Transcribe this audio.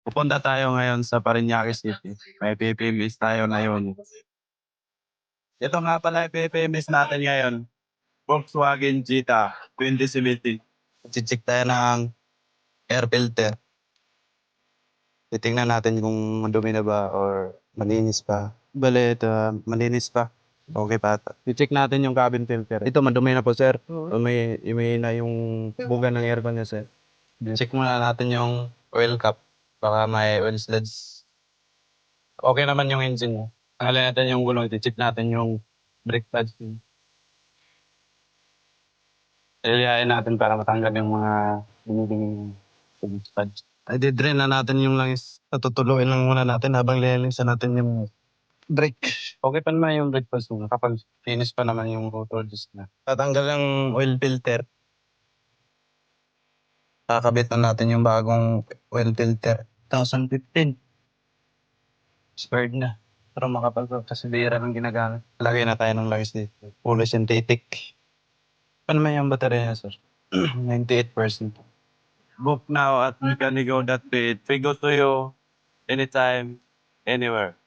Pupunta tayo ngayon sa Parañaque City. May PPMS tayo ngayon. Ito nga pala yung PPMS natin ngayon. Volkswagen Jetta 2017. Check tayo ng air filter. Titingnan natin kung madumi na ba or malinis pa. Bale, ito, malinis pa. Okay pa ata. I-check natin yung cabin filter. Ito, madumi na po, sir. May na yung buga ng aircon niya, sir. Check muna natin yung oil cap. Baka may oil sludge. Okay naman yung engine mo. Tanggalin natin yung gulong. I-check natin yung brake pads. Ilihain natin para matanggal yung mga binibing pads. Ay, di-drain na natin yung langis. Tutuluin lang muna natin habang lilinisan natin yung brake. Okay pa naman yung brake pads mo kapag finish pa naman yung motor disc na. Tatanggal yung oil filter. Kakabit na natin yung bagong oil filter. 2015. Expired na. Pero makapagpapasidira ng ginagamit. Lagay na tayo ng langis dito. Fully synthetic. Paano naman yung baterya, sir? 98%. Book now at mechanico.ph. We go to you anytime, anywhere.